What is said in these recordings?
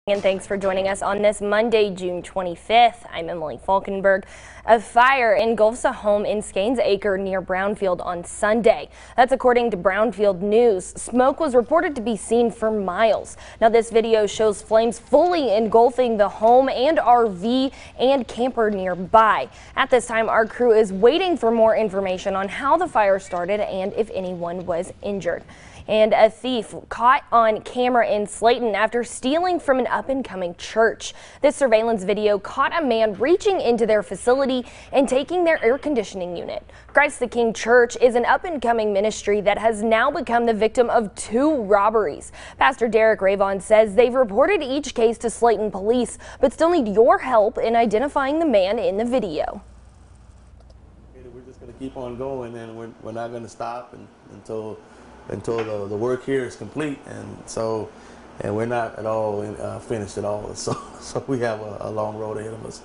And thanks for joining us on this Monday, June 25th. I'm Emily Falkenberg. A fire engulfs a home in Skaines Acre near Brownfield on Sunday. That's according to Brownfield News. Smoke was reported to be seen for miles. Now this video shows flames fully engulfing the home and RV and camper nearby. At this time, our crew is waiting for more information on how the fire started and if anyone was injured. And a thief caught on camera in SLATON after stealing from an up-and-coming church. This surveillance video caught a man reaching into their facility and taking their air conditioning unit. Christ the King Church is an up-and-coming ministry that has now become the victim of 2 robberies. Pastor Derek Ravon says they've reported each case to SLATON police, but still need your help in identifying the man in the video. We're just going to keep on going, and we're not going to stop until the work here is complete, and we're not at all finished at all. So we have a long road ahead of us.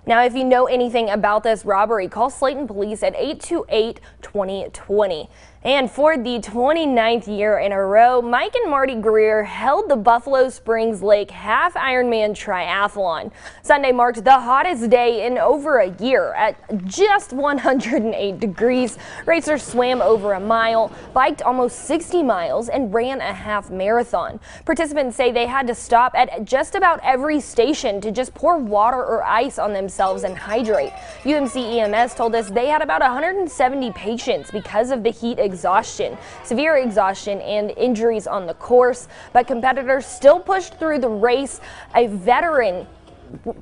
Now, if you know anything about this robbery, call SLATON Police at 828-2020. And for the 29th year in a row, Mike and Marty Greer held the Buffalo Springs Lake Half Ironman Triathlon. Sunday marked the hottest day in over a year at just 108 degrees. Racers swam over a mile, biked almost 60 miles, and ran a half marathon. Participants say they had to stop at just about every station to just pour water or ice on themselves and hydrate. UMC EMS told us they had about 170 patients because of the heat exhaustion, severe exhaustion, and injuries on the course, but competitors still pushed through the race. A veteran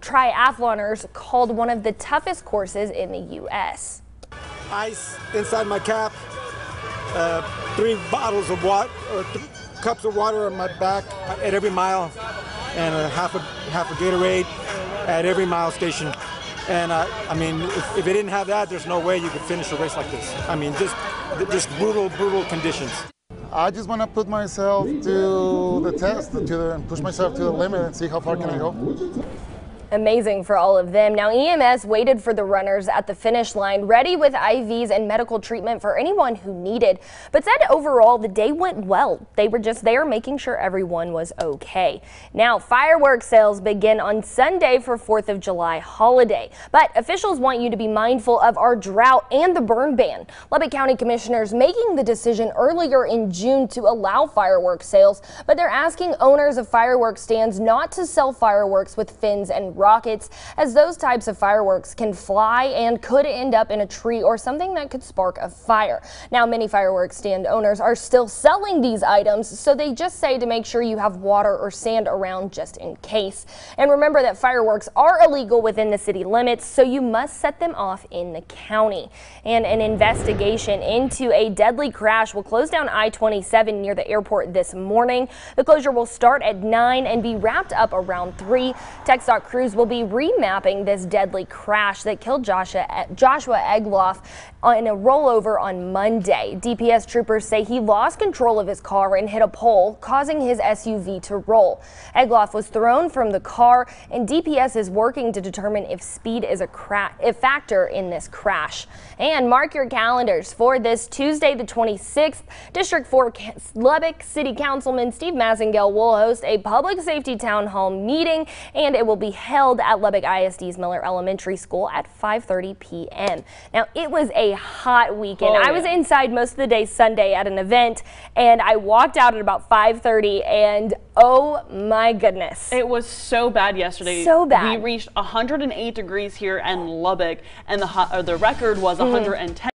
triathloners called one of the toughest courses in the U.S. Ice inside my cap, 3 bottles of water, or cups of water on my back at every mile, and half a Gatorade at every mile station. And I mean, if it didn't have that, there's no way you could finish a race like this. I mean, just brutal conditions. I just want to put myself to the test, push myself to the limit and see how far can I go. Amazing for all of them. Now, EMS waited for the runners at the finish line, ready with IVs and medical treatment for anyone who needed, but said overall the day went well. They were just there making sure everyone was okay. Now, fireworks sales begin on Sunday for 4th of July holiday, but officials want you to be mindful of our drought and the burn ban. Lubbock County commissioners making the decision earlier in June to allow fireworks sales, but they're asking owners of fireworks stands not to sell fireworks with fins and rockets, as those types of fireworks can fly and could end up in a tree or something that could spark a fire. Now, many fireworks stand owners are still selling these items, so they just say to make sure you have water or sand around just in case. And remember that fireworks are illegal within the city limits, so you must set them off in the county. And an investigation into a deadly crash will close down I-27 near the airport this morning. The closure will start at 9 and be wrapped up around 3. TxDOT crews will be remapping this deadly crash that killed Joshua Egloff in a rollover on Monday. DPS troopers say he lost control of his car and hit a pole, causing his SUV to roll. Egloff was thrown from the car, and DPS is working to determine if speed is a factor in this crash. And mark your calendars for this Tuesday, the 26th. District 4 Lubbock City Councilman Steve Massengale will host a public safety town hall meeting, and it will be held at Lubbock ISD's Miller Elementary School at 5:30 p.m. Now, it was a hot weekend. I was inside most of the day Sunday at an event, and I walked out at about 5:30, and oh my goodness. It was so bad yesterday. So bad. We reached 108 degrees here in Lubbock, and the record was 110.